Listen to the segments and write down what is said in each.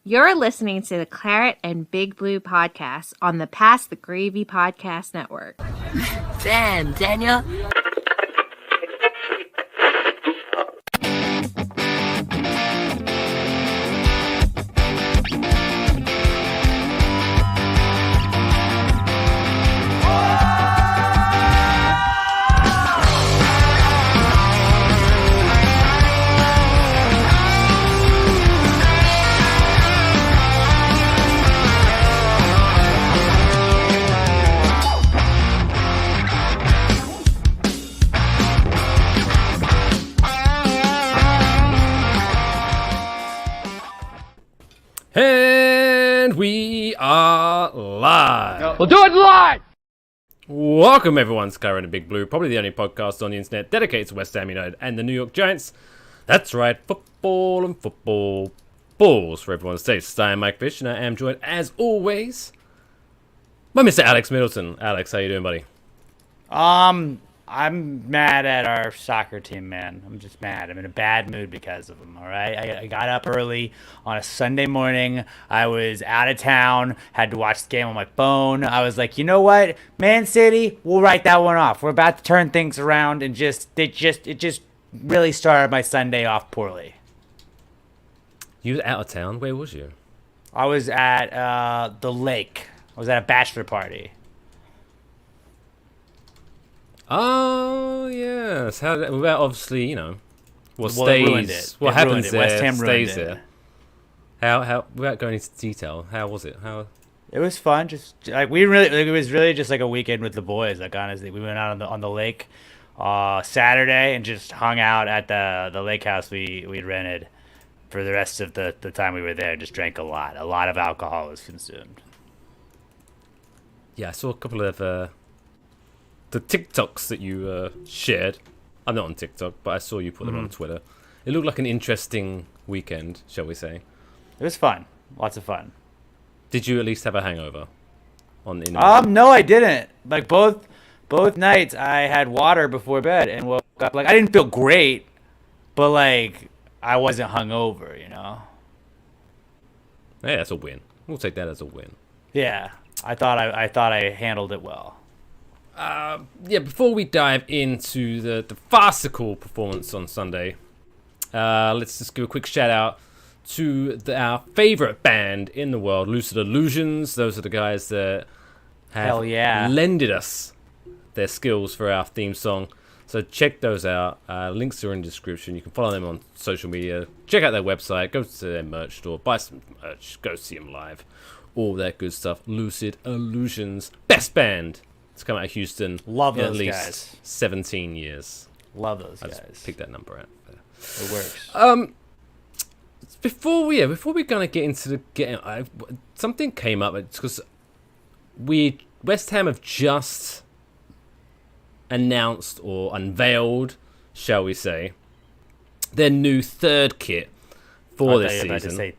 You're listening to the Claret and Big Blue podcast on the Pass the Gravy Podcast Network. Damn, Daniel. And we are live. We'll do it live! Welcome everyone to Claret and Big Blue, probably the only podcast on the internet dedicated to West Ham United and the New York Giants. That's right, football and football balls for everyone's taste. I am Mike Fish and I am joined, as always, by Mr. Alex Middleton. Alex, how you doing, buddy? I'm mad at our soccer team, man. I'm just mad. I'm in a bad mood because of them, all right? I got up early on a Sunday morning. I was out of town, had to watch the game on my phone. I was like, you know what? Man City, we'll write that one off. We're about to turn things around, and it just really started my Sunday off poorly. You were out of town? Where was you? I was at the lake. I was at a bachelor party. Oh, yes. How? Well, obviously, you know, what ruined stays, it. what It happens ruined it. there West Ham stays ruined it. there. How? Without going into detail, how was it? How? It was fun. Just like it was really just like a weekend with the boys. Like honestly, we went out on the lake Saturday and just hung out at the lake house we'd rented for the rest of the time we were there. Just drank a lot. A lot of alcohol was consumed. Yeah, I saw a couple of the TikToks that you shared. I'm not on TikTok, but I saw you put them on Twitter. It looked like an interesting weekend, shall we say? It was fun. Lots of fun. Did you at least have a hangover? No, I didn't. Like both nights, I had water before bed and woke up. Like I didn't feel great, but like I wasn't hungover. You know. Yeah, that's a win. We'll take that as a win. Yeah, I thought I handled it well. Yeah, before we dive into the farcical performance on Sunday, let's just give a quick shout out to our favorite band in the world, Lucid Illusions. Those are the guys that have lended us their skills for our theme song. So check those out. Links are in the description. You can follow them on social media. Check out their website. Go to their merch store. Buy some merch. Go see them live. All that good stuff. Lucid Illusions. Best band to come out of Houston. Love in those at least guys. 17 years. Love those I guys. just picked that number out. It works. Before we're gonna get into something came up because West Ham have just announced or unveiled, shall we say, their new third kit for this season.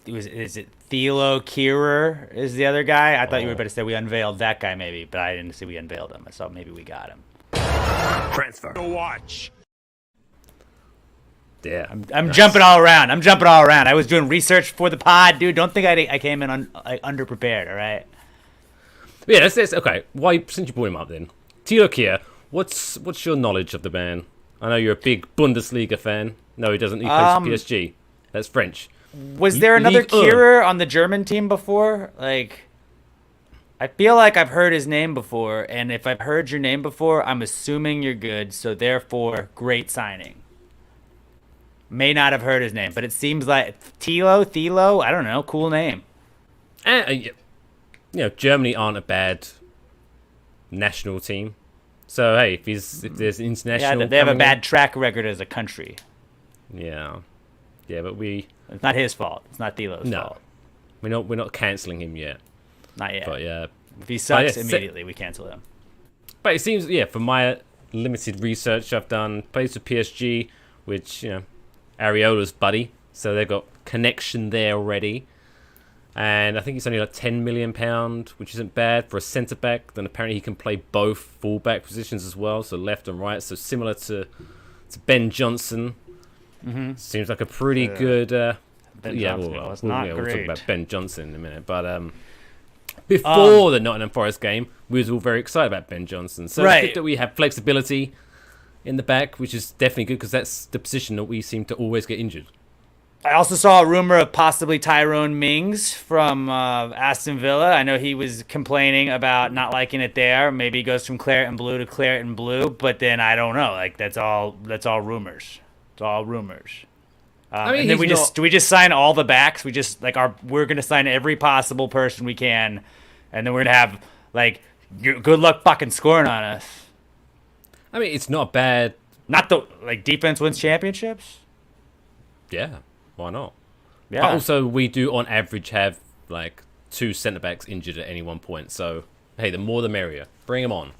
Is it Thilo Kehrer is the other guy? I thought you were about to say we unveiled that guy maybe, but I didn't see we unveiled him. I saw maybe we got him. Transfer. To watch. Yeah, I'm nice. jumping all around. I was doing research for the pod, dude. Don't think I came in underprepared. All right. Yeah, that's okay. Why, since you brought him up, then Thilo Kehrer, what's your knowledge of the band? I know you're a big Bundesliga fan. No, he doesn't. He plays for PSG. That's French. Was there another Ligue 1. Kehrer on the German team before? Like, I feel like I've heard his name before, and if I've heard your name before, I'm assuming you're good. So therefore, great signing. May not have heard his name, but it seems like Thilo. I don't know. Cool name. And, Germany aren't a bad national team. So hey, if there's international, They have a bad track record as a country. Yeah, but It's not his fault. It's not Thilo's fault. We're not cancelling him yet. Not yet. But yeah, if he sucks, immediately we cancel him. But it seems, from my limited research I've done, plays for PSG, which Areola's buddy, so they've got connection there already. And I think it's only like £10 million, which isn't bad for a centre back. Then apparently he can play both full-back positions as well, so left and right. So similar to Ben Johnson. Mm-hmm. Seems like a pretty good was not we'll great. talk about Ben Johnson in a minute. But before the Nottingham Forest game, we was all very excited about Ben Johnson. So it's good that we have flexibility in the back, which is definitely good because that's the position that we seem to always get injured. I also saw a rumor of possibly Tyrone Mings from Aston Villa. I know he was complaining about not liking it there. Maybe he goes from claret and blue to claret and blue, but then I don't know. Like that's all rumors. It's all rumors. I mean, and then do we just sign all the backs? We just we're gonna sign every possible person we can, and then we're gonna have good luck fucking scoring on us. I mean, it's not bad. Not the defense wins championships. Yeah. Why not? Yeah. But also, we do on average have 2 centre backs injured at any one point. So hey, the more the merrier. Bring them on.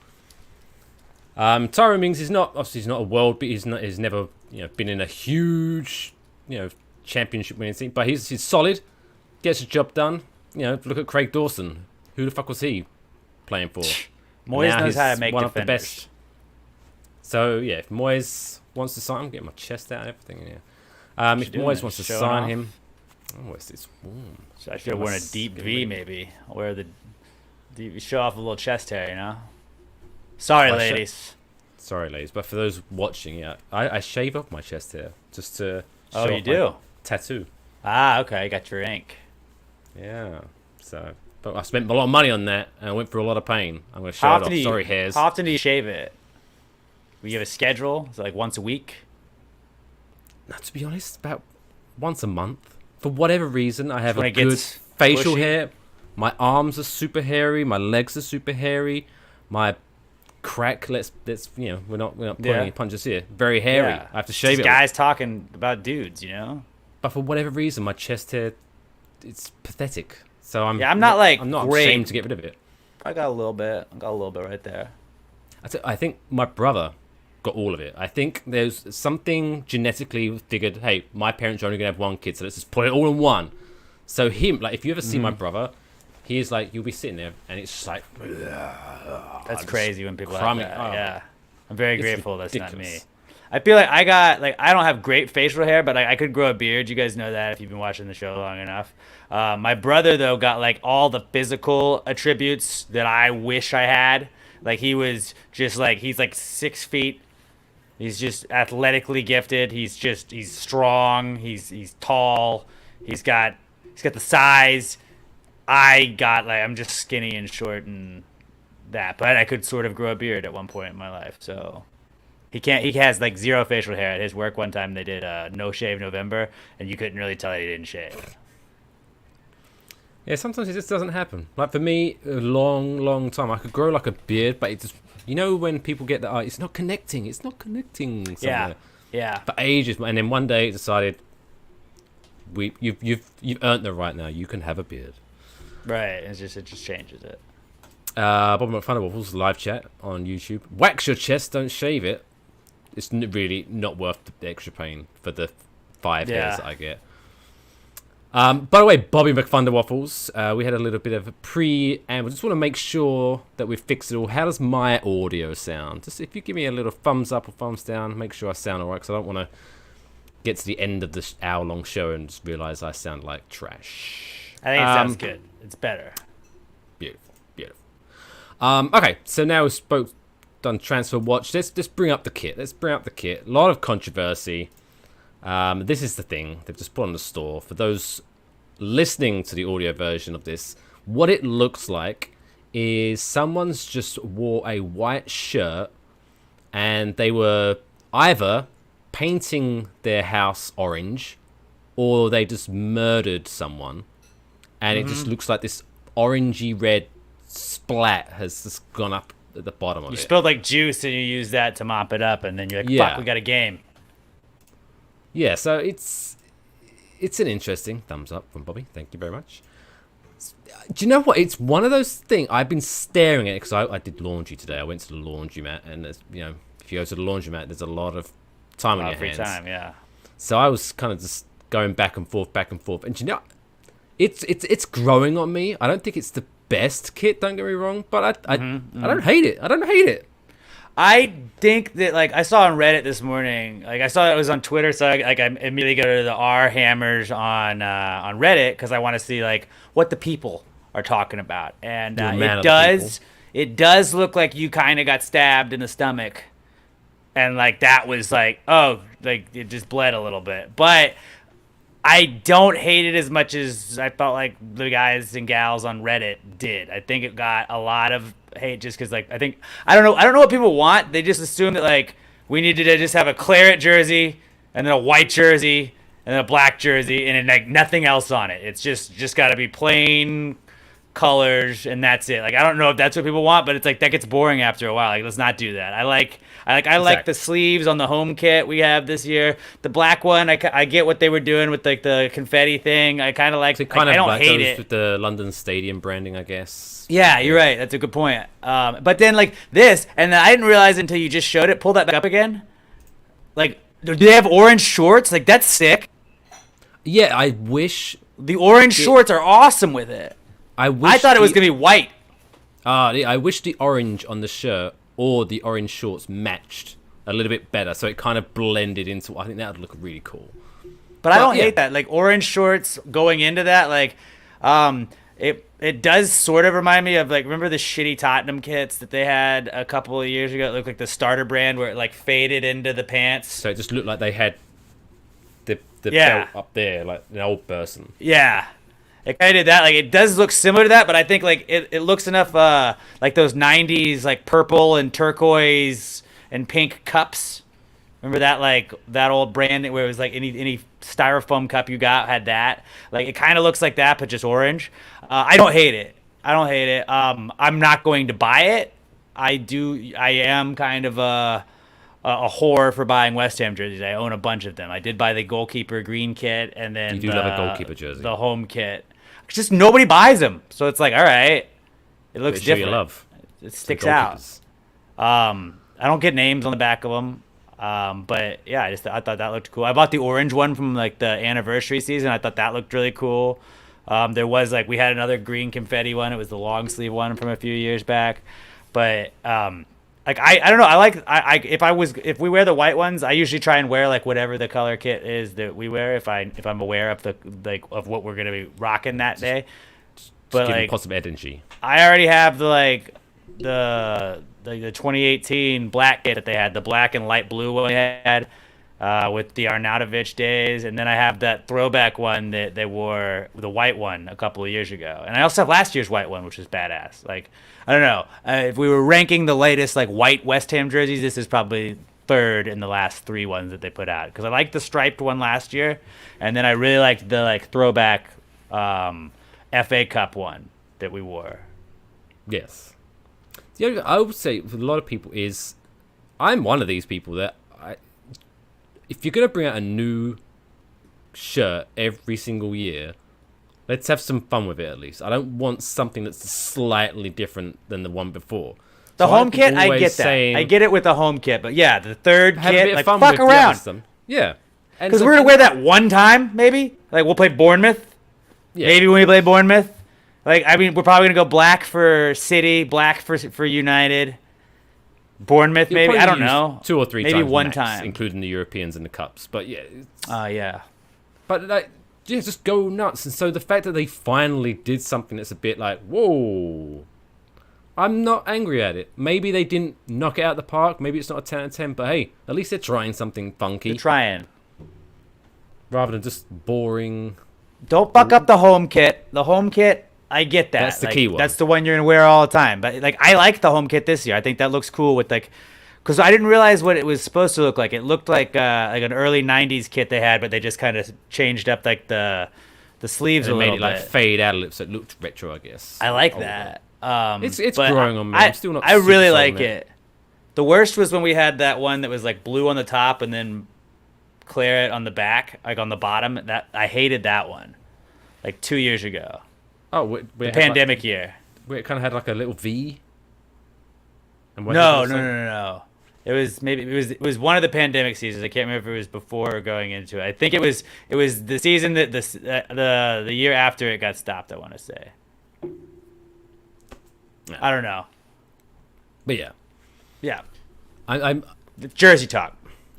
Tyrone Mings is not a world, but he's never been in a huge championship winning team. But he's solid, gets the job done. Look at Craig Dawson. Who the fuck was he playing for? Moyes knows how to make one defenders. Of the best. So yeah, if Moyes wants to sign him, get my chest out and everything in here. If Moyes wants to sign him, it's warm. So I should have worn a deep V maybe. I'll wear the deep, show off a little chest hair, Sorry, ladies. Sorry, ladies. But for those watching, I shave off my chest hair just to show you off do? my tattoo. Ah, okay. You got your ink. Yeah. But I spent a lot of money on that and I went through a lot of pain. I'm going to show it off. Sorry, hairs. How often do you shave it? We have a schedule? Is it once a week? No, to be honest, about once a month. For whatever reason, I have a good bushy. facial hair. My arms are super hairy. My legs are super hairy. My crack, we're not pulling any punches here. Very hairy. Yeah. I have to shave it. Guys talking about dudes, But for whatever reason, my chest hair, it's pathetic. So I'm not great. ashamed to get rid of it. I got a little bit. Right there. I think my brother got all of it. I think there's something genetically figured, hey, my parents are only going to have one kid, so let's just put it all in one. So him, if you ever see my brother, he is you'll be sitting there, and it's just That's crazy when people have that. Oh. Yeah. I'm very grateful that's not ridiculous. me. I feel like I don't have great facial hair, but I could grow a beard. You guys know that if you've been watching the show long enough. My brother, though, got all the physical attributes that I wish I had. He was just he's 6 feet. He's just athletically gifted. He's strong. He's tall. He's got the size. I'm just skinny and short and that, but I could sort of grow a beard at one point in my life. So he has zero facial hair. At his work one time they did no shave November, and you couldn't really tell he didn't shave. Yeah, sometimes it just doesn't happen. For me, a long time, I could grow a beard, but it just, when people get that, it's not connecting somewhere. Yeah. For ages, and then one day it decided, you've earned the right now. You can have a beard. Right. It just changes it. Bob McFunderwaffles live chat on YouTube. Wax your chest, don't shave it. It's really not worth the extra pain for the 5 hairs that I get. By the way, Bobby McFunderwaffles, we had a little bit of a and we just want to make sure that we fix it all. How does my audio sound? Just if you give me a little thumbs up or thumbs down, make sure I sound alright, because I don't want to get to the end of this hour-long show and just realize I sound like trash. I think it sounds good. It's better. Beautiful. Okay, so now we've done transfer watch. Let's bring up the kit. A lot of controversy. This is the thing they've just put on the store. For those listening to the audio version of this, what it looks like is someone's just wore a white shirt and they were either painting their house orange or they just murdered someone, and it just looks like this orangey red splat has just gone up at the bottom of it. You spilled juice and you use that to mop it up, and then you're fuck, we got a game. Yeah, so it's an interesting thumbs up from Bobby. Thank you very much. Do you know what? It's one of those things I've been staring at, because I did laundry today. I went to the laundromat, and if you go to the laundromat, there's a lot of time on your hands. Free time, yeah. So I was kind of just going back and forth, and it's growing on me. I don't think it's the best kit. Don't get me wrong, but I don't hate it. I think that like I saw on Reddit this morning, like I saw it was on Twitter, so I immediately go to the R Hammers on Reddit because I want to see like what the people are talking about, and it does look like you kind of got stabbed in the stomach, and like that was like like it just bled a little bit, but I don't hate it as much as I felt like the guys and gals on Reddit did. I think it got a lot of hate just because, like, I don't know what people want. They just assume that like we need to just have a claret jersey and then a white jersey and then a black jersey and then like nothing else on it. It's just got to be plain colors and that's it. Like I don't know if that's what people want, but it's like that gets boring after a while. Like let's not do that. I like the sleeves on the home kit we have this year. The black one, I get what they were doing with like the confetti thing. I kind of like. I don't hate it with the London Stadium branding, I guess. Yeah, you're right. That's a good point. But then like this, and I didn't realize until you just showed it. Pull that back up again. Like, do they have orange shorts? Like that's sick. Yeah, I wish the orange shorts are awesome with it. I thought it was gonna be white. I wish the orange on the shirt or the orange shorts matched a little bit better, so it kind of blended into. I think that would look really cool. But I don't hate that. Like orange shorts going into that, like, it does sort of remind me of like remember the shitty Tottenham kits that they had a couple of years ago. It looked like the starter brand where it like faded into the pants. So it just looked like they had the belt up there, like an old person. Yeah. It kind of did that. Like it does look similar to that, but I think like it looks enough like those 90s like purple and turquoise and pink cups. Remember that like that old brand where it was like any styrofoam cup you got had that. Like it kind of looks like that, but just orange. I don't hate it. I'm not going to buy it. I am kind of a whore for buying West Ham jerseys. I own a bunch of them. I did buy the goalkeeper green kit and then you do love a goalkeeper jersey. The home kit. Just nobody buys them, so it's like all right. It looks different. You love. It sticks out. I don't get names on the back of them, but yeah, I thought that looked cool. I bought the orange one from like the anniversary season. I thought that looked really cool. There was like we had another green confetti one. It was the long sleeve one from a few years back, but like I don't know. If we wear the white ones, I usually try and wear like whatever the color kit is that we wear. If I'm aware of of what we're gonna be rocking that day. But give like positive energy. I already have the 2018 black kit that they had, the black and light blue one they had with the Arnautovic days, and then I have that throwback one that they wore, the white one, a couple of years ago, and I also have last year's white one, which is badass. Like I don't know if we were ranking the latest like white West Ham jerseys, this is probably third in the last three ones that they put out because I liked the striped one last year, and then I really liked the like throwback FA Cup one that we wore. Yes. The only I would say for a lot of people is, I'm one of these people that if you're going to bring out a new shirt every single year, let's have some fun with it at least. I don't want something that's slightly different than the one before. The home kit, I get that. I get it with the home kit, but yeah, the third kit, like fuck around. Yeah. Because we're going to wear that one time, maybe? Like we'll play Bournemouth. Yeah. Maybe when we play Bournemouth. Like, I mean, we're probably going to go black for City, black for United. Bournemouth, maybe. I don't know. 2 or 3 maybe times. Maybe one max, time. Including the Europeans and the Cups. But yeah. Yeah. But like, yeah, just go nuts. And so the fact that they finally did something that's a bit like, whoa. I'm not angry at it. Maybe they didn't knock it out of the park. Maybe it's not a 10 out of 10. But hey, at least they're trying something funky. They're trying. Rather than just boring. Don't fuck up the home kit. The home kit, I get that. That's the key one. That's the one you're going to wear all the time. But like, I like the home kit this year. I think that looks cool with like, because I didn't realize what it was supposed to look like. It looked like an early 90s kit they had, but they just kind of changed up like the sleeves a little bit. Made it like fade out a little so it looked retro, I guess. I like that. It's growing on me. I'm still not. I really like it. The worst was when we had that one that was like blue on the top and then claret on the back, like on the bottom. That I hated that one, like 2 years ago. Oh, the pandemic year. Where it kind of had like a little V. And no. It was one of the pandemic seasons. I can't remember if it was before or going into it. I think it was the season that the year after it got stopped. I want to say. I don't know. But yeah. Yeah. I'm It's Jersey talk.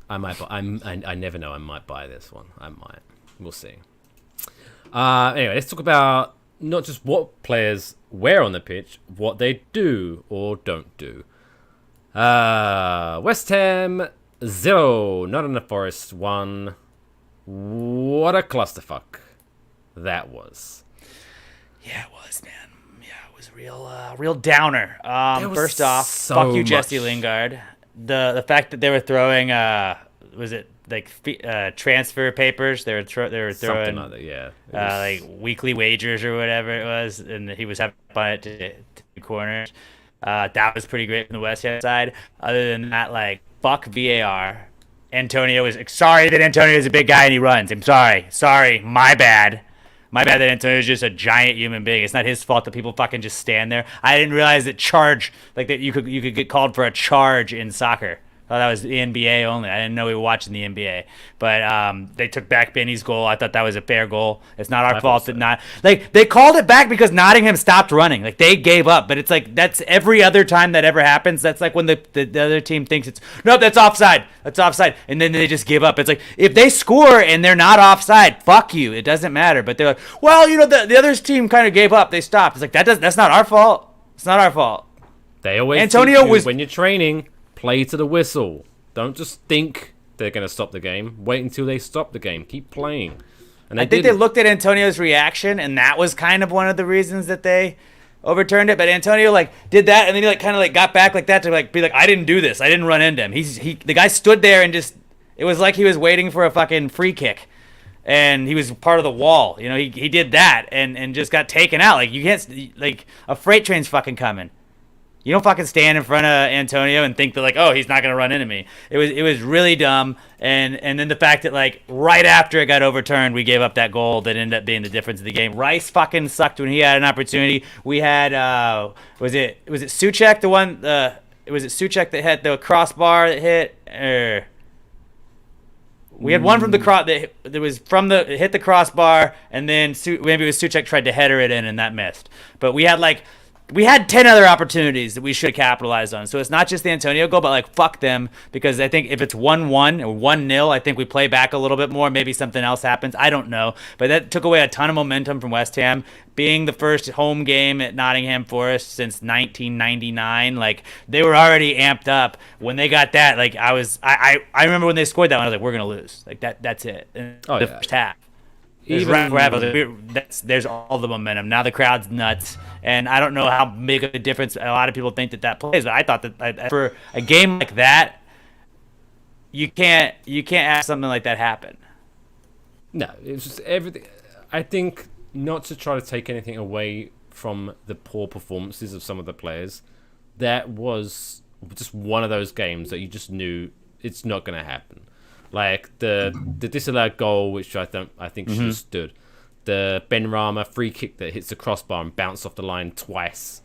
I might. I never know. I might buy this one. I might. We'll see. Anyway, let's talk about not just what players wear on the pitch, what they do or don't do. West Ham 0, Nottingham Forest 1. What a clusterfuck that was. Yeah, it was, man. Yeah, it was a real downer. First off, fuck you, Jesse Lingard. The fact that they were throwing was it like transfer papers? They were throwing Something like that, yeah. like weekly wagers or whatever it was, and he was having fun at two corners. That was pretty great from the West Ham side. Other than that, like, fuck VAR. Sorry that Antonio is a big guy and he runs. I'm sorry, my bad. My bad that Antonio is just a giant human being. It's not his fault that people fucking just stand there. I didn't realize that that you could get called for a charge in soccer. I thought that was the NBA only. I didn't know we were watching the NBA. But they took back Benny's goal. I thought that was a fair goal. It's not our fault that not like they called it back because Nottingham stopped running. Like they gave up. But it's like that's every other time that ever happens. That's like when the other team thinks that's offside. That's offside. And then they just give up. It's like if they score and they're not offside, fuck you. It doesn't matter. But they're like, well, the other team kind of gave up. They stopped. It's like that's not our fault. It's not our fault. They always Antonio was when you're training. Play to the whistle. Don't just think they're going to stop the game. Wait until they stop the game. Keep playing. And I think they looked at Antonio's reaction, and that was kind of one of the reasons that they overturned it. But Antonio did that, and then he kind of got back like that to be like, I didn't do this. I didn't run into him. The guy stood there and just it was like he was waiting for a fucking free kick, and he was part of the wall. He did that and just got taken out. Like you can't a freight train's fucking coming. You don't fucking stand in front of Antonio and think that oh, he's not gonna run into me. It was really dumb, and then the fact that right after it got overturned, we gave up that goal that ended up being the difference of the game. Rice fucking sucked when he had an opportunity. We had was it Souček was it Souček that hit the crossbar that hit? We had one from the cross that was hit the crossbar, and then maybe it was Souček tried to header it in and that missed. But we had 10 other opportunities that we should have capitalized on. So it's not just the Antonio goal, but fuck them, because I think if it's 1-1 or 1-0, I think we play back a little bit more. Maybe something else happens. I don't know. But that took away a ton of momentum from West Ham. Being the first home game at Nottingham Forest since 1999, they were already amped up. When they got that, I remember when they scored that one, I was like, we're going to lose. That's it. First half. There's all the momentum. Now the crowd's nuts, and I don't know how big of a difference a lot of people think that plays. But I thought that for a game like that, you can't have something like that happen. No, it's just everything. I think not to try to take anything away from the poor performances of some of the players. That was just one of those games that you just knew it's not going to happen. Like the disallowed goal, which I think should have stood. The Ben Rama free kick that hits the crossbar and bounced off the line twice.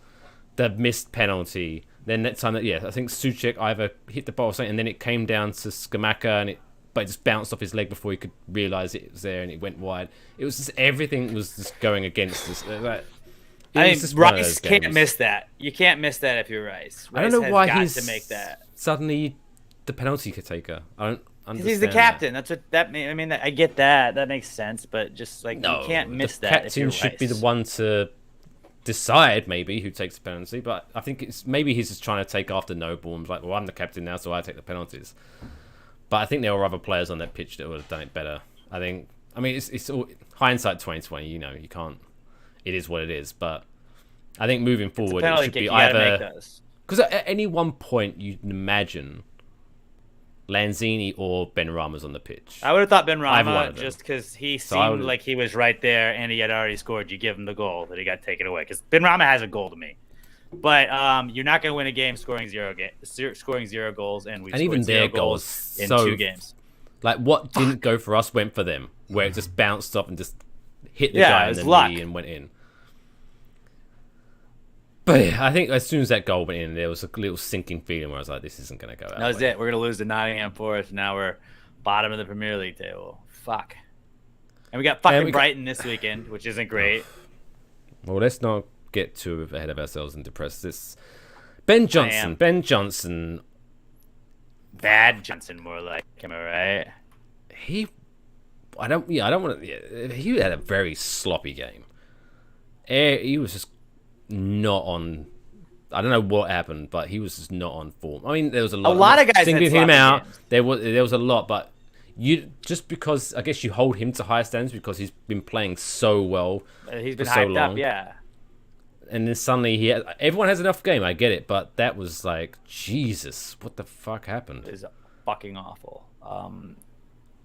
The missed penalty. Then that time, I think Souček either hit the ball or something, and then it came down to Skamaka, but it just bounced off his leg before he could realise it was there, and it went wide. It was just everything was just going against us. Rice can't miss that. You can't miss that if you're Rice. I don't know why he's to make that suddenly the penalty taker. I don't. He's the captain. That's what that means. I mean, I get that. That makes sense. But just you can't miss that. The captain should be the one to decide maybe who takes the penalty. But I think maybe he's just trying to take after Noble and well, I'm the captain now, so I take the penalties. But I think there were other players on that pitch that would have done it better. I mean, it's all hindsight 2020. You can't. It is what it is. But I think moving forward, it should be either because at any one point you'd imagine Lanzini or Benrahma's on the pitch. I would have thought Benrahma just because he seemed like he was right there and he had already scored. You give him the goal that he got taken away because Benrahma has a goal to me. But you're not going to win a game scoring zero goals, and even their goals in 2 games. What didn't go for us went for them, where it just bounced off and just hit the guy in the knee and went in. But I think as soon as that goal went in, there was a little sinking feeling where I was like, this isn't going to go out. That was it. We're going to lose to Nottingham Forest. Now we're bottom of the Premier League table. Fuck. And we got Brighton this weekend, which isn't great. Well, let's not get too ahead of ourselves and depress this. Ben Johnson. bad Johnson, more like. Am I right? I don't want to. Yeah, he had a very sloppy game. He was just not on. I don't know what happened, but he was just not on form. I mean, there was a lot. A lot of guys singling had him out. games. There was a lot, but you just because I guess you hold him to higher standards because he's been playing so well. He's been for so hyped long. up, yeah. And then suddenly everyone has enough game. I get it, but that was like Jesus. What the fuck happened? It was fucking awful.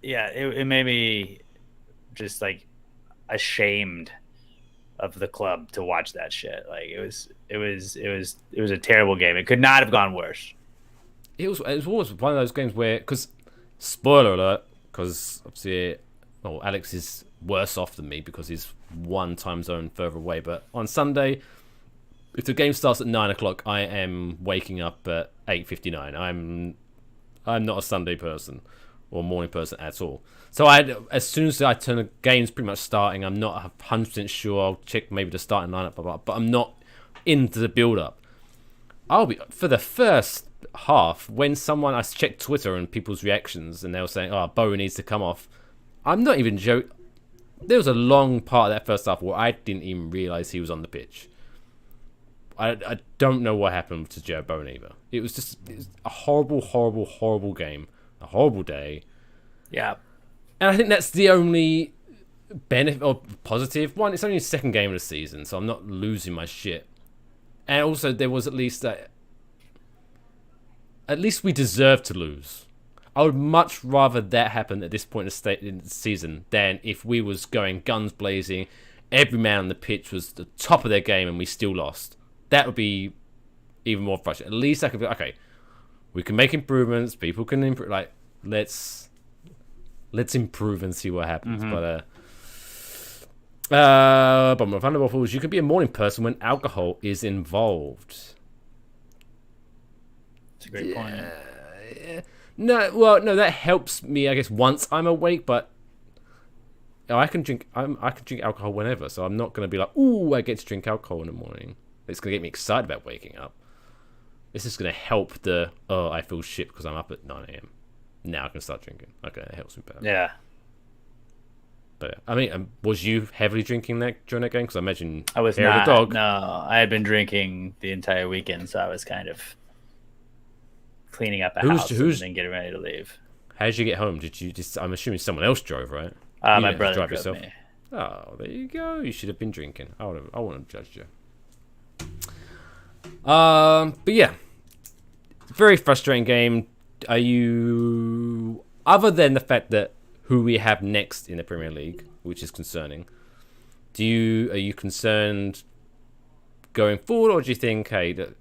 Yeah, it made me just like ashamed of the club to watch that shit. Like it was a terrible game. It could not have gone worse. It was always one of those games where, because spoiler alert, because obviously, Alex is worse off than me because he's one time zone further away. But on Sunday, if the game starts at 9 o'clock, I am waking up at 8:59. I'm not a Sunday person or morning person at all. So as soon as I turn the game's pretty much starting, I'm not 100% sure. I'll check maybe the starting lineup, but I'm not into the build up. I'll be for the first half when I checked Twitter and people's reactions and they were saying, "Oh, Bowen needs to come off." I'm not even joking. There was a long part of that first half where I didn't even realize he was on the pitch. I don't know what happened to Joe Bowen either. It was a horrible game, a horrible day. Yeah. And I think that's the only benefit or positive. One, it's only the second game of the season, so I'm not losing my shit. And also, there was at least we deserve to lose. I would much rather that happen at this point in the season than if we was going guns blazing, every man on the pitch was the top of their game and we still lost. That would be even more frustrating. At least I could be okay. We can make improvements. People can improve. Like let's improve and see what happens. But with Thunder Waffles, you can be a morning person when alcohol is involved. It's a great point. No, that helps me, I guess, once I'm awake. But I can drink alcohol whenever, so I'm not going to be like, ooh, I get to drink alcohol in the morning. It's going to get me excited about waking up. This is going to help I feel shit because I'm up at 9 a.m. Now I can start drinking. Okay, that helps me better. Yeah. But I mean, was you heavily drinking during that game? Because I imagine I was hair of not. the dog. No, I had been drinking the entire weekend, so I was kind of cleaning up the house and then getting ready to leave. How did you get home? Did you just? I'm assuming someone else drove, right? My brother drove me. Oh, there you go. You should have been drinking. I wouldn't have judged you. But yeah, very frustrating game. Are you, other than the fact that who we have next in the Premier League, which is concerning, are you concerned going forward, or do you think, hey, that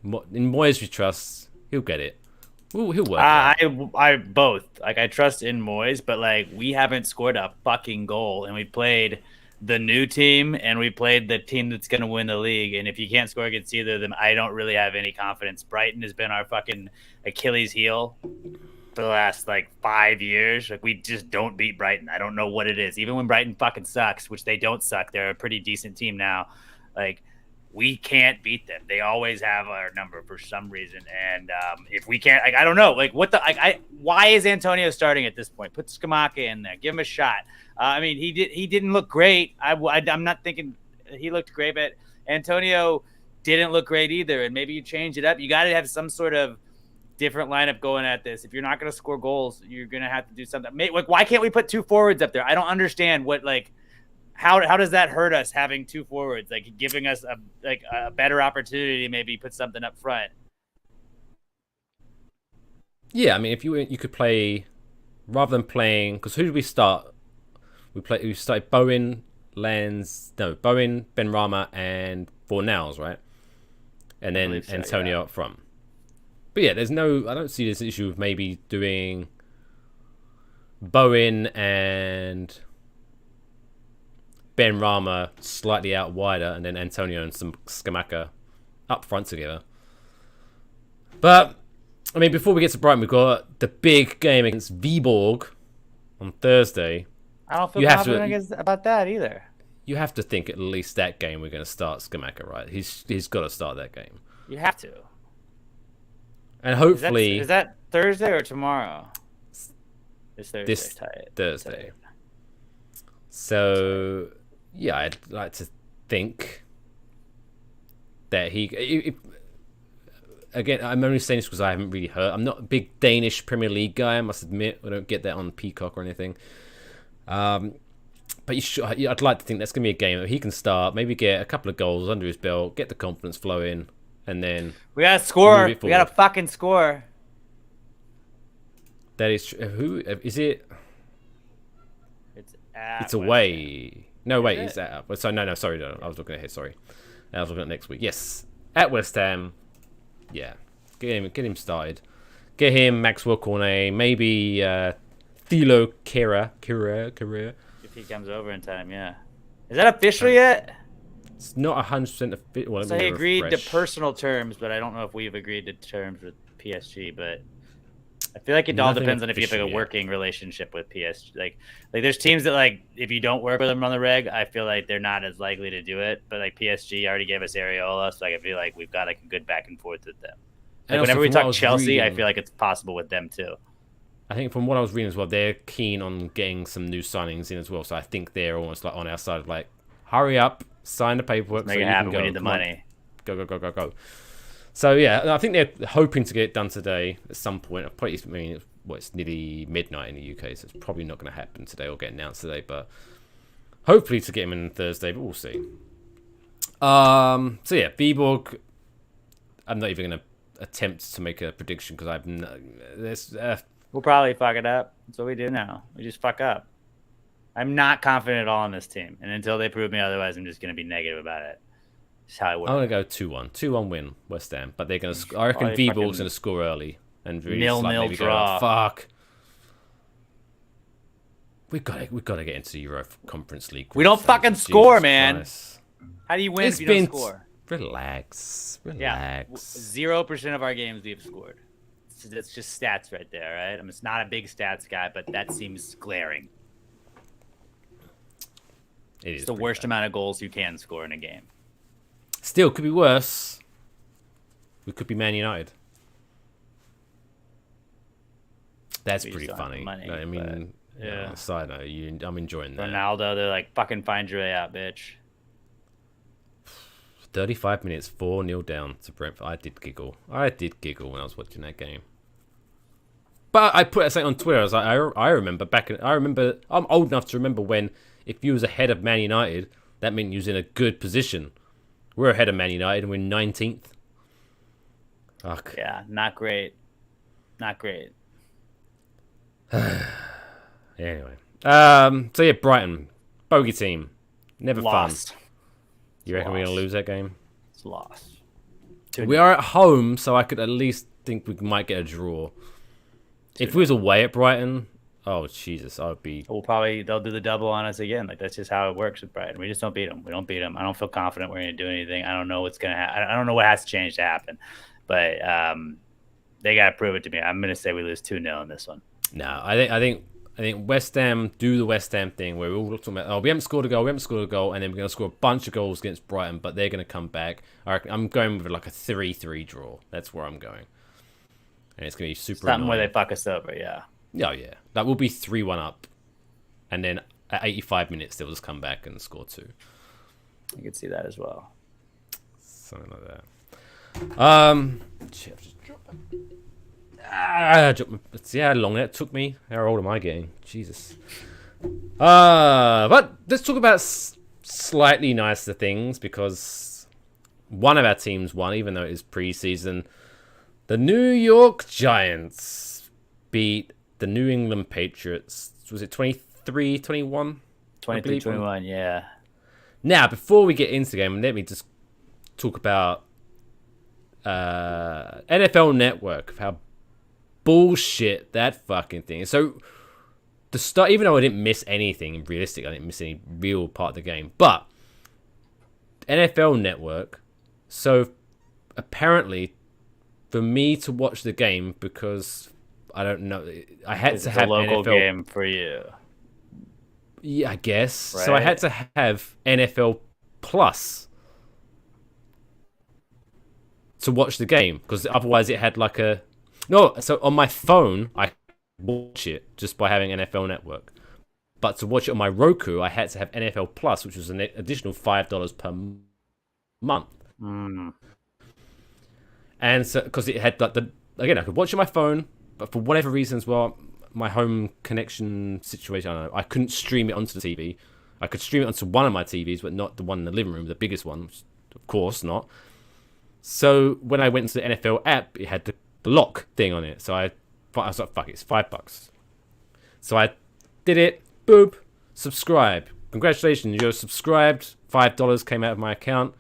in Moyes we trust, he'll get it, he'll work it? I both. Like I trust in Moyes, but like we haven't scored a fucking goal, and we played the new team and we played the team that's going to win the league, and if you can't score against either of them, I don't really have any confidence. Brighton has been our fucking Achilles heel for the last like 5 years. Like we just don't beat Brighton. I don't know what it is. Even when Brighton fucking sucks, which they don't suck, they're a pretty decent team now. Like we can't beat them. They always have our number for some reason. And if we can't, like, I don't know, like what why is Antonio starting at this point? Put Skamaka in there, give him a shot. I mean, he didn't look great. I'm not thinking he looked great, but Antonio didn't look great either. And maybe you change it up. You got to have some sort of different lineup going at this. If you're not going to score goals, you're going to have to do something. Like, why can't we put two forwards up there? I don't understand what, like, how does that hurt us having two forwards, like giving us a better opportunity to maybe put something up front? Yeah, I mean, if you could play, rather than playing, because who did we start? We started Bowen, Benrahma, and Fornals, right? And then so, Antonio up front. But yeah, I don't see this issue of maybe doing Bowen and Benrahma slightly out wider, and then Antonio and some Skamaka up front together. But I mean, before we get to Brighton, we've got the big game against Viborg on Thursday. I don't feel confident about that either. You have to think at least that game we're going to start Skamaka, right? He's got to start that game. You have to. And hopefully... Is that Thursday or tomorrow? This Thursday. This Thursday. So, yeah, I'd like to think that again, I'm only saying this because I haven't really heard. I'm not a big Danish Premier League guy, I must admit. I don't get that on Peacock or anything. But I'd like to think that's going to be a game that he can start, maybe get a couple of goals under his belt, get the confidence flowing, and then we got to score. We got to fucking score. That is who is it? It's away. No, wait, is that? So no, sorry, no. I was looking ahead. Sorry, I was looking at next week. Yes, at West Ham. Yeah, get him started. Get him Maxwell Cornet, maybe Thilo Kehrer. If he comes over in time, yeah. Is that official yet? It's not 100% official. Well, so he agreed to personal terms, but I don't know if we've agreed to terms with PSG. But I feel like it all depends on if you have like a working relationship with PSG. Like there's teams that like if you don't work with them on the reg, I feel like they're not as likely to do it. But like PSG already gave us Areola, so like, I feel like we've got like a good back and forth with them. Like whenever we talk Chelsea, I feel like it's possible with them too. I think from what I was reading as well, they're keen on getting some new signings in as well. So I think they're almost like on our side of like, hurry up, sign the paperwork. Make it happen. We need the money. Go. So yeah, I think they're hoping to get it done today at some point. Probably, I mean, it's nearly midnight in the UK, so it's probably not going to happen today or get announced today. But hopefully to get him in Thursday, but we'll see. So yeah, Viborg. I'm not even going to attempt to make a prediction because we'll probably fuck it up. That's what we do now. We just fuck up. I'm not confident at all in this team, and until they prove me otherwise, I'm just going to be negative about it. That's how I work. I'm going to go 2-1. 2-1 win, West Ham. But they're going to. I reckon Viborg's going to score early and really 0-0 draw. Fuck. We've got to get into the Europa Conference League. We don't fucking score, man. Christ. How do you win if you don't score? Relax. Yeah, 0% of our games we've scored. That's just stats right there, right? I'm just not a big stats guy, but that seems glaring. It's the worst amount of goals you can score in a game. Still, could be worse. We could be Man United. That's pretty funny. Money, I mean, yeah. Side note, I'm enjoying that. Ronaldo, they're like, fucking find your way out, bitch. 35 minutes, 4-0 down to Brentford. I did giggle when I was watching that game. But I put something on Twitter. I was like, I remember I'm old enough to remember when if you was ahead of Man United, that meant you was in a good position. We're ahead of Man United and we're 19th. Fuck. Yeah, not great. Anyway. So yeah, Brighton. Bogey team. Never lost. Fun. You reckon we're going to lose that game? It's lost. We are at home, so I could at least think we might get a draw. If we was away at Brighton, oh, Jesus, I would be... They'll do the double on us again. Like, that's just how it works with Brighton. We just don't beat them. I don't feel confident we're going to do anything. I don't know what's going to happen. I don't know what has to change to happen. But they got to prove it to me. I'm going to say we lose 2-0 in this one. No, I think West Ham do the West Ham thing where we're all talking about, we haven't scored a goal, and then we're going to score a bunch of goals against Brighton, but they're going to come back. I'm going with like a 3-3 draw. That's where I'm going. And it's going to be super Something annoying. Where they fuck us over, yeah. Oh, yeah. That will be 3-1 up. And then at 85 minutes, they'll just come back and score 2. I could see that as well. Something like that. Shit, I've just dropped it. See how long that took me? How old am I getting? Jesus. But let's talk about slightly nicer things because one of our teams won, even though it is pre-season. The New York Giants beat the New England Patriots. Was it 23-21? 23-21, yeah. Now, before we get into the game, let me just talk about NFL Network, how bullshit that fucking thing is. So the start, even though I didn't miss anything realistic, I didn't miss any real part of the game, but NFL Network, so apparently for me to watch the game, because I don't know, I had to have a local NFL game for you. Yeah, I guess. Right. So I had to have NFL Plus to watch the game, because otherwise it had like a... No, so on my phone, I watch it just by having NFL Network. But to watch it on my Roku, I had to have NFL Plus, which was an additional $5 per month. And so, because it had like again, I could watch it on my phone, but for whatever reasons, well, my home connection situation, I don't know, I couldn't stream it onto the TV. I could stream it onto one of my TVs, but not the one in the living room, the biggest one, which, of course not. So when I went into the NFL app, it had the lock thing on it. So I was like, fuck it, it's $5. So I did it, boop, subscribe. Congratulations, you're subscribed. $5 came out of my account.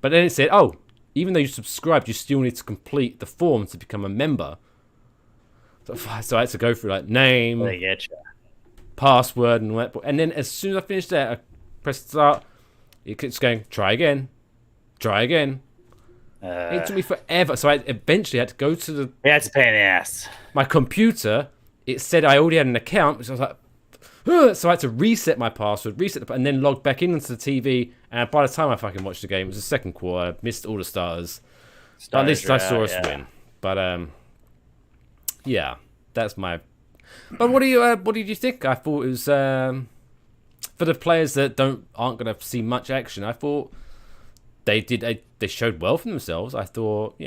But then it said, oh, even though you subscribed, you still need to complete the form to become a member. So I had to go through like name, password, and all that. And then as soon as I finished that, I pressed start. It keeps going, try again. It took me forever. So I eventually had to go to the... Yeah, it's a pain in the ass. My computer, it said I already had an account, which I was like... Ugh! So I had to reset my password, and then log back into the TV. And by the time I fucking watched the game, it was the second quarter. I missed all the starters. But at least I saw us win. But yeah, that's my... But what did you think? I thought it was... for the players that aren't going to see much action, I thought they showed well for themselves. I thought,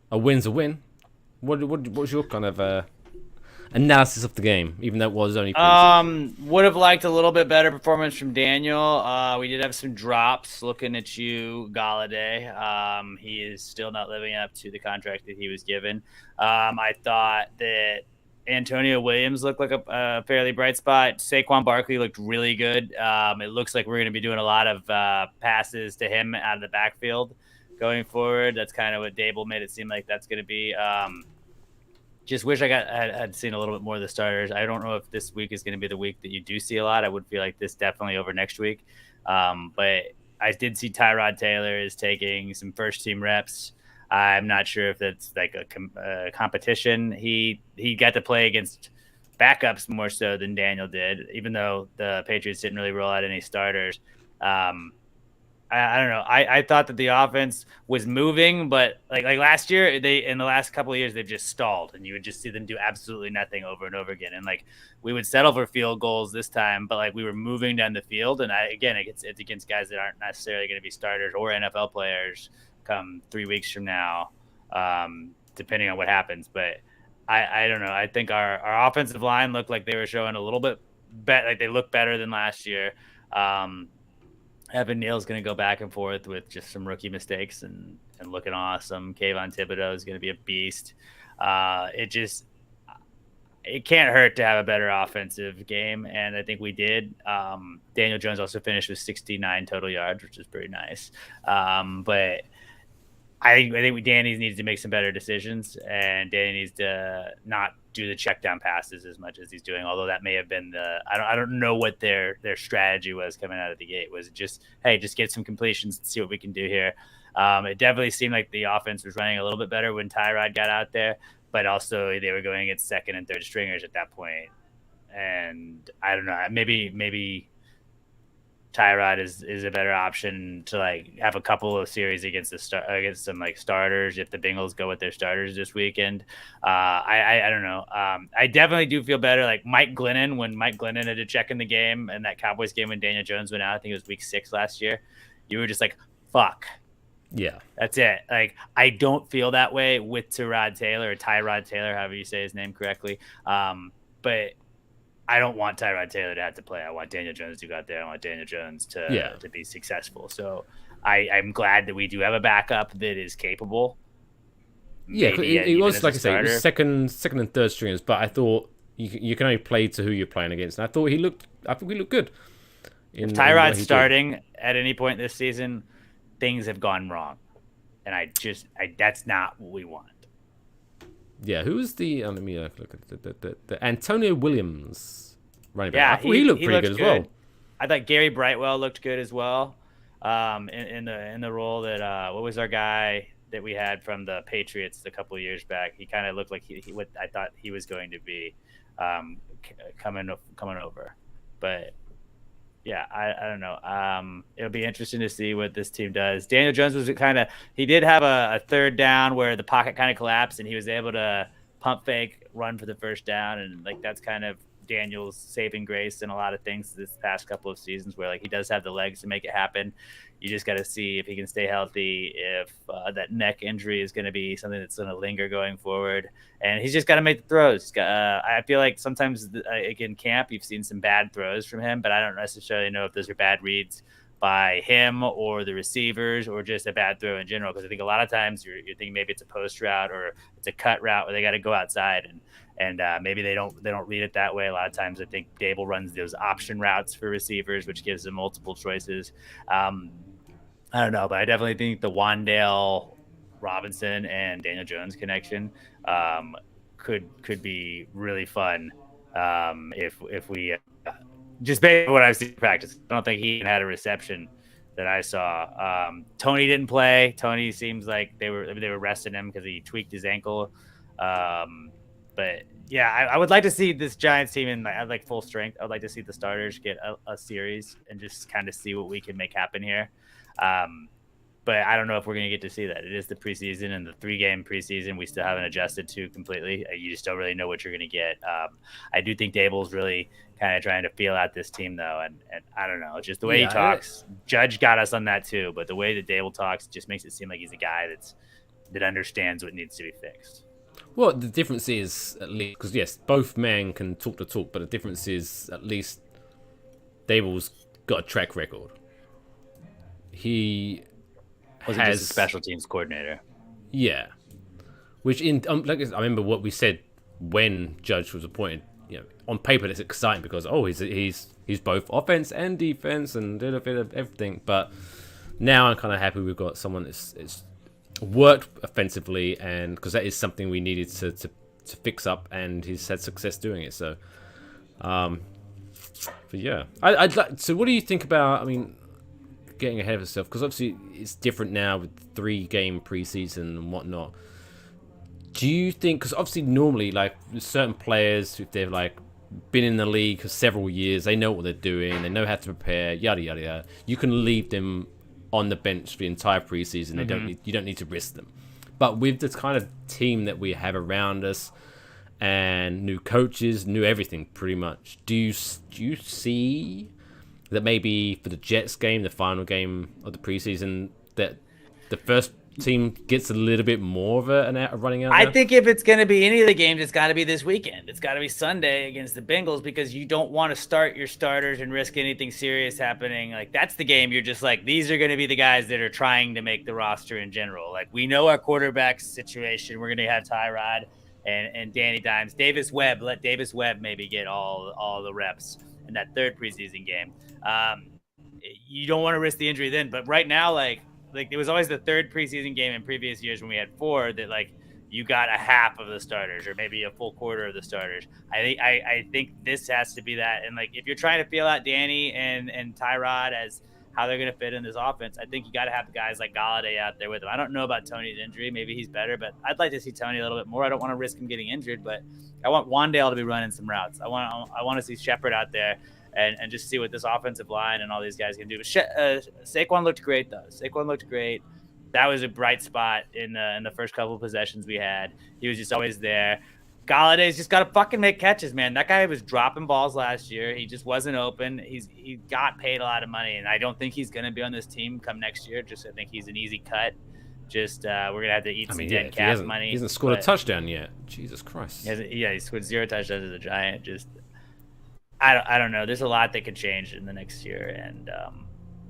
a win's a win. What was your kind of analysis of the game, even though it was only would have liked a little bit better performance from Daniel. We did have some drops. Looking at you, Galladay. He is still not living up to the contract that he was given. I thought that Antonio Williams looked like a fairly bright spot. Saquon Barkley looked really good. It looks like we're going to be doing a lot of passes to him out of the backfield going forward. That's kind of what Dable made it seem like that's going to be. Just wish I had seen a little bit more of the starters. I don't know if this week is going to be the week that you do see a lot. I would feel like this definitely over next week. But I did see Tyrod Taylor is taking some first team reps. I'm not sure if that's like a competition. He got to play against backups more so than Daniel did, even though the Patriots didn't really roll out any starters. I don't know. I thought that the offense was moving, but like last year, in the last couple of years, they've just stalled, and you would just see them do absolutely nothing over and over again. And like we would settle for field goals this time, but like we were moving down the field, and it's against guys that aren't necessarily going to be starters or NFL players come 3 weeks from now, depending on what happens. But I don't know. I think our offensive line looked like they were showing a little bit better. Like they looked better than last year. Evan Neal's going to go back and forth with just some rookie mistakes and looking awesome. Kayvon Thibodeau is going to be a beast. It can't hurt to have a better offensive game, and I think we did. Daniel Jones also finished with 69 total yards, which is pretty nice. But I think Danny needs to make some better decisions, and Danny needs to not do the check down passes as much as he's doing. Although that may have been I don't know what their strategy was coming out of the gate. Was it just, hey, just get some completions and see what we can do here? It definitely seemed like the offense was running a little bit better when Tyrod got out there, but also they were going against second and third stringers at that point. And I don't know, maybe Tyrod is a better option to like have a couple of series against some like starters if the Bengals go with their starters this weekend. I don't know. I definitely do feel better. Like when Mike Glennon had to check in the game and that Cowboys game when Daniel Jones went out, I think it was week 6 last year. You were just like, fuck. Yeah, that's it. Like I don't feel that way with Tyrod Taylor, however you say his name correctly. But I don't want Tyrod Taylor to have to play. I want Daniel Jones to go out there. I want Daniel Jones to be successful. So I'm glad that we do have a backup that is capable. Yeah, it was like I say, it was second and third stringers, but I thought you can only play to who you're playing against, and I think we looked good. If Tyrod's starting at any point this season, things have gone wrong, and that's not what we want. Yeah, who was the? Let me look at the Antonio Williams running back. I thought he looked pretty good as well. I thought Gary Brightwell looked good as well. In the role that what was our guy that we had from the Patriots a couple of years back? He kind of looked like he what I thought he was going to be coming over, but Yeah, I don't know. It'll be interesting to see what this team does. Daniel Jones was he did have a third down where the pocket kind of collapsed and he was able to pump fake, run for the first down. And like, that's kind of Daniel's saving grace in a lot of things this past couple of seasons where like he does have the legs to make it happen. You just got to see if he can stay healthy, if that neck injury is going to be something that's going to linger going forward. And he's just got to make the throws. I feel like sometimes in camp, you've seen some bad throws from him, but I don't necessarily know if those are bad reads by him or the receivers or just a bad throw in general. Because I think a lot of times you're thinking maybe it's a post route or it's a cut route where they got to go outside and maybe they don't read it that way. A lot of times I think Dable runs those option routes for receivers, which gives them multiple choices. I don't know, but I definitely think the Wandale Robinson and Daniel Jones connection could be really fun if we just based on what I've seen in practice. I don't think he even had a reception that I saw. Tony didn't play. Tony seems like they were resting him because he tweaked his ankle. But yeah, I would like to see this Giants team in like full strength. I would like to see the starters get a series and just kind of see what we can make happen here. But I don't know if we're going to get to see that. It is the preseason and the 3-game preseason. We still haven't adjusted to completely. You just don't really know what you're going to get. I do think Dable's really kind of trying to feel out this team, though. And I don't know, just the way he talks. Judge got us on that, too. But the way that Dable talks just makes it seem like he's a guy that understands what needs to be fixed. Well, the difference is, at least, because yes, both men can talk the talk, but the difference is at least Dable's got a track record. He wasn't just a special teams coordinator. Yeah, which in like I remember what we said when Judge was appointed. You know, on paper it's exciting because he's both offense and defense and did a bit of everything. But now I'm kind of happy we've got someone that's worked offensively, and because that is something we needed to fix up, and he's had success doing it. So, but yeah, I'd like. So, what do you think about? I mean, getting ahead of itself, because obviously it's different now with 3-game preseason and whatnot. Do you think, because obviously normally like with certain players, if they've like been in the league for several years, they know what they're doing, they know how to prepare, yada yada yada, you can leave them on the bench for the entire preseason. You don't need to risk them. But with this kind of team that we have around us and new coaches, new everything pretty much, do you see that maybe for the Jets game, the final game of the preseason, that the first team gets a little bit more of a running out there? I think if it's going to be any of the games, it's got to be this weekend. It's got to be Sunday against the Bengals, because you don't want to start your starters and risk anything serious happening. Like, that's the game you're just like, these are going to be the guys that are trying to make the roster in general. Like, we know our quarterback situation. We're going to have Tyrod and Danny Dimes. Davis Webb, let Davis Webb maybe get all the reps in that third preseason game. You don't want to risk the injury then. But right now, like it was always the third preseason game in previous years when we had 4 that like you got a half of the starters or maybe a full quarter of the starters. I think this has to be that. And like, if you're trying to feel out Danny and Tyrod as how they're going to fit in this offense, I think you got to have guys like Galladay out there with him. I don't know about Tony's injury. Maybe he's better, but I'd like to see Tony a little bit more. I don't want to risk him getting injured, but I want Wandale to be running some routes. I want to see Shepard out there and just see what this offensive line and all these guys can do. But Saquon looked great, though. Saquon looked great. That was a bright spot in the first couple of possessions we had. He was just always there. Galladay's just got to fucking make catches, man. That guy was dropping balls last year. He just wasn't open. He got paid a lot of money, and I don't think he's going to be on this team come next year. Just I think he's an easy cut. Just we're going to have to eat some dead cap money. He hasn't scored a touchdown yet. Jesus Christ. He scored 0 touchdowns as a Giant. Just I don't know. There's a lot that could change in the next year, and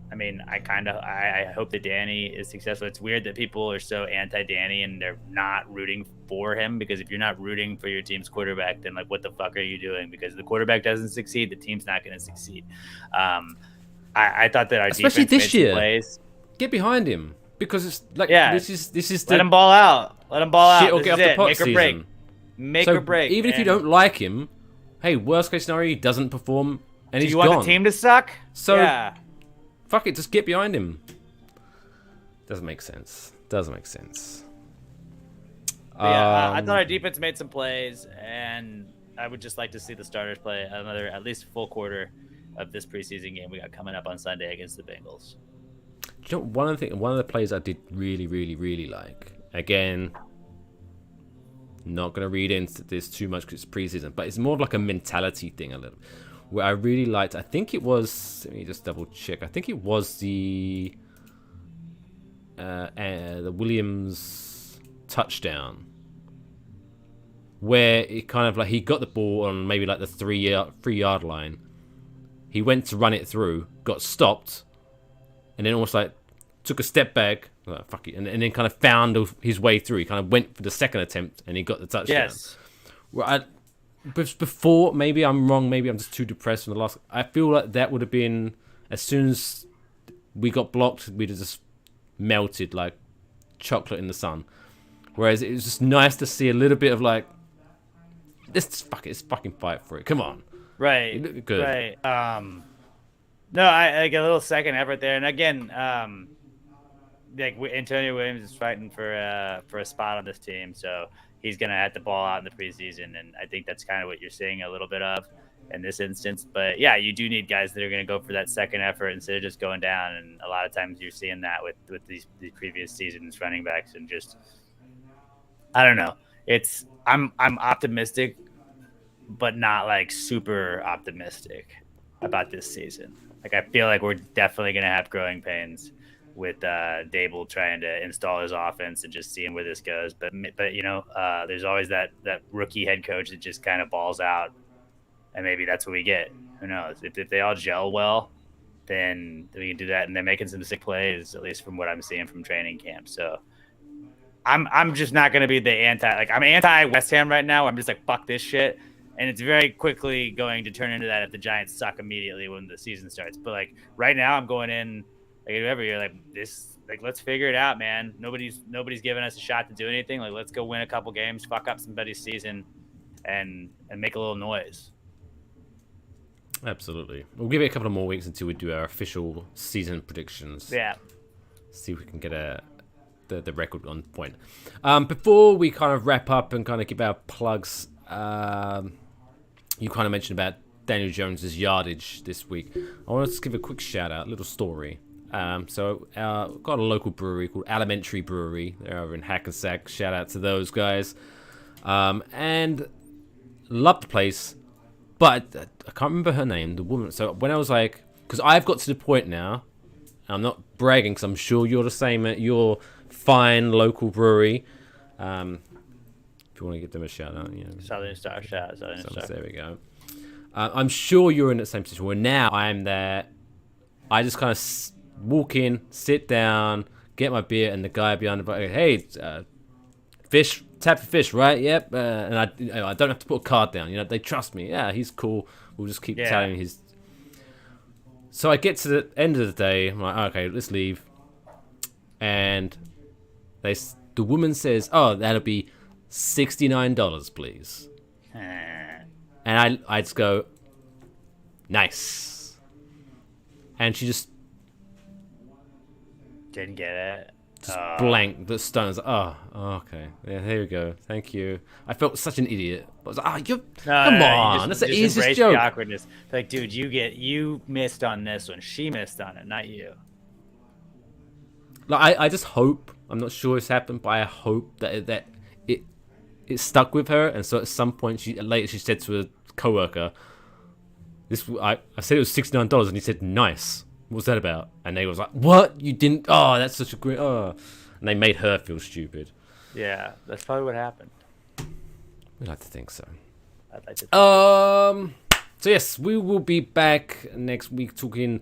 I mean, I hope that Danny is successful. It's weird that people are so anti-Danny and they're not rooting for him, because if you're not rooting for your team's quarterback, then like, what the fuck are you doing? Because the quarterback doesn't succeed, the team's not going to succeed. I thought that our especially defense this year, plays. Get behind him, because it's like this is let him ball out. Let him ball shit out. Or This get is off the it. pot Make or season. break. Make or break. Even if you don't like him, hey, worst case scenario, he doesn't perform and he's you gone. want the team to suck? So yeah. Fuck it, just get behind him. Doesn't make sense. Yeah, I thought our defense made some plays, and I would just like to see the starters play another at least full quarter of this preseason game we got coming up on Sunday against the Bengals. You know, one of the plays I did really, really, really like. Again, not gonna read into this too much because it's preseason, but it's more of like a mentality thing a little. Where I really liked, I think it was. Let me just double check. I think it was the Williams touchdown, where it kind of like he got the ball on maybe like the 3-yard line. He went to run it through, got stopped, and then almost like took a step back, like, fuck it, and then kind of found his way through. He kind of went for the second attempt, and he got the touchdown. Yes. Well, before, maybe I'm wrong, maybe I'm just too depressed from the last. I feel like that would have been, as soon as we got blocked, we'd have just melted like chocolate in the sun. Whereas it was just nice to see a little bit of like, let's fucking fight for it. Come on. Right. You look good. Right. No, I get a little second effort there, and again, like Antonio Williams is fighting for a spot on this team, so he's gonna have to ball out in the preseason, and I think that's kind of what you're seeing a little bit of in this instance. But yeah, you do need guys that are gonna go for that second effort instead of just going down, and a lot of times you're seeing that with these previous seasons running backs, and just I don't know. I'm optimistic, but not like super optimistic about this season. Like I feel like we're definitely gonna have growing pains with Dable trying to install his offense and just seeing where this goes. But you know, there's always that rookie head coach that just kind of balls out, and maybe that's what we get. Who knows? If they all gel well, then we can do that. And they're making some sick plays, at least from what I'm seeing from training camp. So I'm just not going to be I'm anti West Ham right now. I'm just like, fuck this shit. And it's very quickly going to turn into that if the Giants suck immediately when the season starts. But like right now I'm going in like every year, like this, like let's figure it out, man. Nobody's giving us a shot to do anything. Like let's go win a couple games, fuck up somebody's season, and make a little noise. Absolutely. We'll give it a couple of more weeks until we do our official season predictions. Yeah. See if we can get the record on point. Before we kind of wrap up and kind of give our plugs, you kind of mentioned about Daniel Jones's yardage this week. I want to just give a quick shout out, a little story. So got a local brewery called Elementary Brewery. They're over in Hackensack. Shout out to those guys. And love the place, but I can't remember her name, the woman. So when I was like, because I've got to the point now, I'm not bragging because I'm sure you're the same at your fine local brewery. If you want to give them a shout out, you know. Southern Star shout out. Southern Star. There we go. I'm sure you're in the same situation where now I'm there. I just kind of walk in, sit down, get my beer, and the guy behind the bar, hey, fish, tap for fish, right? Yep. And I don't have to put a card down. You know, they trust me. Yeah, he's cool. We'll just keep telling his. So I get to the end of the day. I'm like, okay, let's leave. And the woman says, "Oh, that'll be $69, please." And I just go, nice. And she just didn't get it. Just blank the stones. Oh, okay. Yeah, here we go. Thank you. I felt such an idiot. I was like, come on. That's the easiest joke. The awkwardness. Like, dude, you missed on this one. She missed on it, not you. Like, I just hope. I'm not sure it's happened, but I hope that it stuck with her, and so at some point later she said to a coworker, I said it was $69, and he said, nice. What's that about? And they was like, what? You didn't? Oh, that's such a great. Oh, and they made her feel stupid. Yeah, that's probably what happened. We'd like to think so. I'd like to. So yes, we will be back next week talking,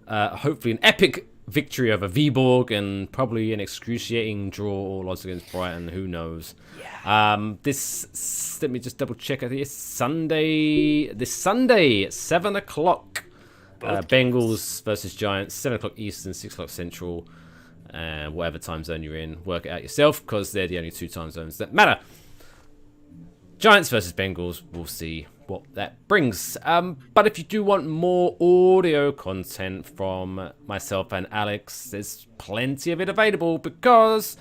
hopefully an epic victory over Viborg and probably an excruciating draw or loss against Brighton. Who knows? Yeah. Let me just double check. I think it's Sunday. This Sunday at 7:00. Bengals versus Giants, 7:00 Eastern, 6:00 Central, whatever time zone you're in. Work it out yourself because they're the only two time zones that matter. Giants versus Bengals, we'll see what that brings. But if you do want more audio content from myself and Alex, there's plenty of it available because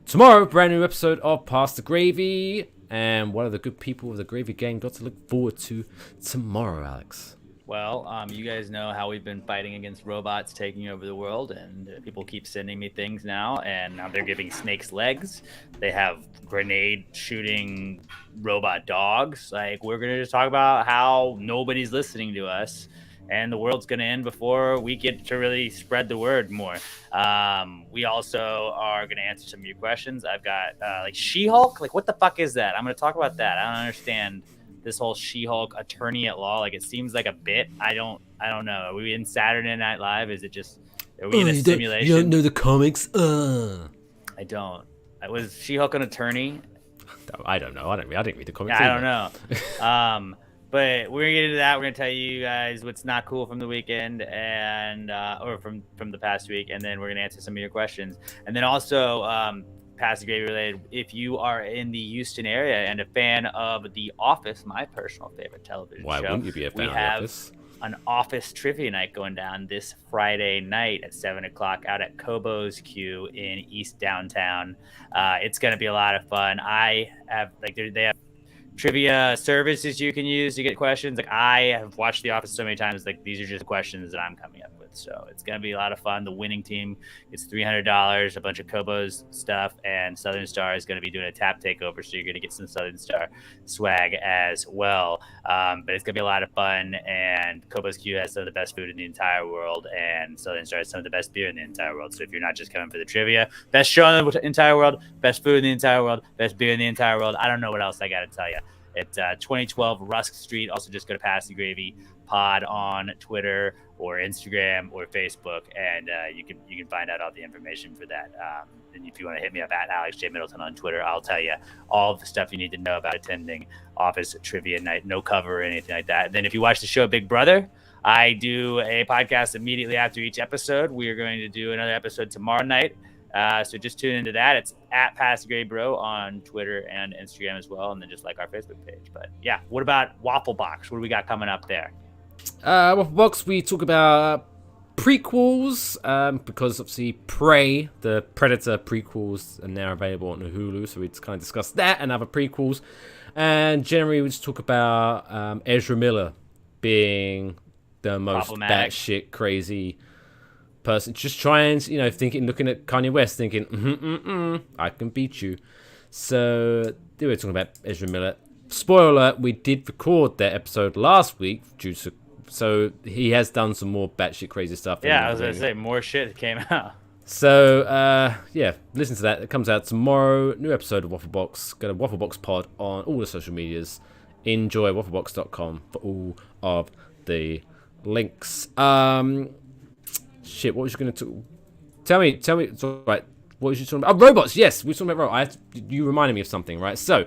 tomorrow, brand new episode of Pass the Gravy. And what are the good people of the Gravy Gang got to look forward to tomorrow, Alex? Well, you guys know how we've been fighting against robots taking over the world, and people keep sending me things now, and now they're giving snakes legs. They have grenade shooting robot dogs. Like, we're going to just talk about how nobody's listening to us, and the world's going to end before we get to really spread the word more. We also are going to answer some of your questions. I've got like She-Hulk. Like, what the fuck is that? I'm going to talk about that. I don't understand this whole She-Hulk attorney at law. Like, it seems like a bit. I don't know. Are we in Saturday Night Live? Is it just, are we in a simulation? You don't know the comics? I don't. Was She-Hulk an attorney? I don't know. I didn't read the comics. Yeah, I don't know. But we're gonna get into that. We're gonna tell you guys what's not cool from the weekend and or from the past week, and then we're gonna answer some of your questions. And then also Past the Gravy related, if you are in the Houston area and a fan of The Office, my personal favorite television Why show, wouldn't you be a fan of The Office? An Office trivia night going down this Friday night at 7 o'clock out at Kobo's Q in East Downtown. It's going to be a lot of fun. I have, like, they have trivia services you can use to get questions. Like, I have watched The Office so many times. Like, these are just questions that I'm coming up with. So it's going to be a lot of fun. The winning team gets $300, a bunch of Kobo's stuff, and Southern Star is going to be doing a tap takeover. So you're going to get some Southern Star swag as well. But it's going to be a lot of fun. And Kobo's Q has some of the best food in the entire world, and Southern Star has some of the best beer in the entire world. So if you're not just coming for the trivia, best show in the entire world, best food in the entire world, best beer in the entire world. I don't know what else I got to tell you. It's 2012 Rusk Street. Also, just go to Pass the Gravy Pod on Twitter or Instagram or Facebook, and you can find out all the information for that. And if you want to hit me up at Alex J Middleton on Twitter, I'll tell you all of the stuff you need to know about attending Office Trivia Night. No cover or anything like that. And then if you watch the show Big Brother, I do a podcast immediately after each episode. We are going to do another episode tomorrow night. So just tune into that. It's at Past Gray Bro on Twitter and Instagram as well, and then just like our Facebook page. But yeah, what about Waffle Box? What do we got coming up there? Waffle Box, we talk about prequels, because obviously Prey, the Predator prequels, are now available on Hulu, so we just kind of discuss that and other prequels. And generally, we just talk about Ezra Miller being the most batshit crazy person, just trying, looking at Kanye West, thinking, I can beat you. So they were talking about Ezra Miller. Spoiler alert: we did record that episode last week, so he has done some more batshit crazy stuff. Yeah, I was gonna say more shit came out. So yeah, listen to that. It comes out tomorrow. New episode of Waffle Box. Go to Waffle Box Pod on all the social medias. Enjoy wafflebox.com for all of the links. Shit, what was you going to tell me? It's all right. What was you talking about? Oh, robots. Yes, we were talking about robots. You reminded me of something, right? So,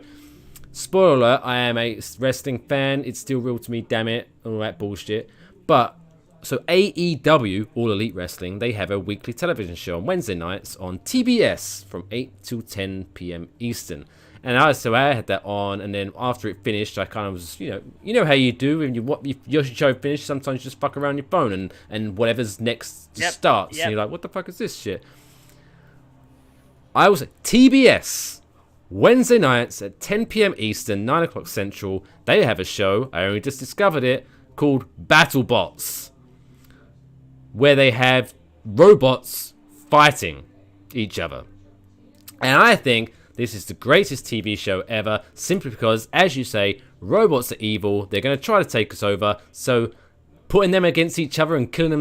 spoiler alert, I am a wrestling fan. It's still real to me, damn it. All that bullshit. But, so AEW, All Elite Wrestling, they have a weekly television show on Wednesday nights on TBS from 8 to 10 p.m. Eastern. And I had that on, and then after it finished, I kind of was, you know how you do when your show finished. Sometimes you just fuck around your phone, and whatever's next just starts. And you're like, what the fuck is this shit? I was at TBS Wednesday nights at 10 p.m. Eastern, 9 o'clock Central. They have a show. I only just discovered it, called BattleBots, where they have robots fighting each other. And I think this is the greatest TV show ever, simply because, as you say, robots are evil. They're going to try to take us over. So putting them against each other and killing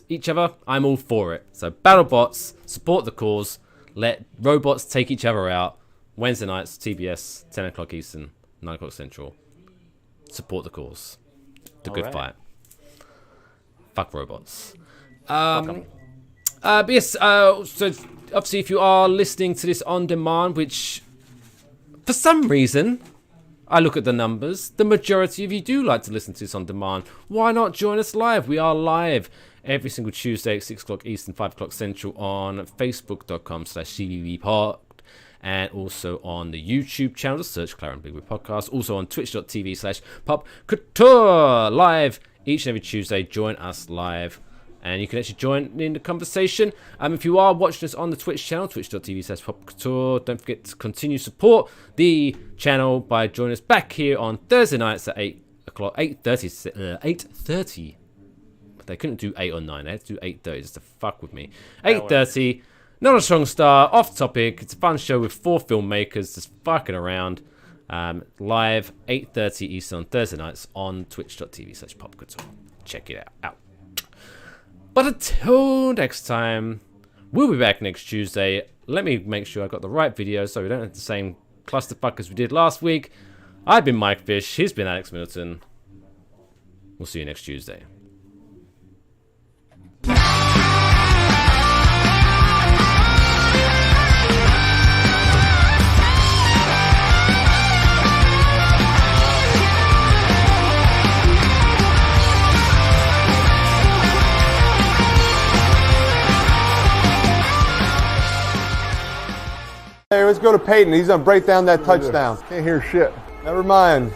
each other, I'm all for it. So BattleBots, support the cause. Let robots take each other out. Wednesday nights, TBS, 10 o'clock Eastern, 9 o'clock Central. Support the cause. The good fight. Fuck robots. But yes, so obviously if you are listening to this on demand, which for some reason, I look at the numbers, the majority of you do like to listen to this on demand. Why not join us live? We are live every single Tuesday at 6 o'clock Eastern, 5 o'clock Central on facebook.com/CBBpod, and also on the YouTube channel. Just search Clarence Bigwood Podcast. Also on twitch.tv/popculture live each and every Tuesday. Join us live. And you can actually join in the conversation. If you are watching us on the Twitch channel, twitch.tv/popculture, don't forget to continue support the channel by joining us back here on Thursday nights at 8 o'clock, 8:30, 8:30. They couldn't do 8 or 9. They had to do 8:30 just to fuck with me. 8:30. Not a strong start. Off topic. It's a fun show with 4 filmmakers just fucking around. Live 8:30 Eastern on Thursday nights on twitch.tv/popculture. Check it out. But until next time, we'll be back next Tuesday. Let me make sure I got the right video so we don't have the same clusterfuck as we did last week. I've been Mike Fish. He's been Alex Middleton. We'll see you next Tuesday. Hey, let's go to Peyton. He's going to break down that touchdown. Can't hear shit. Never mind.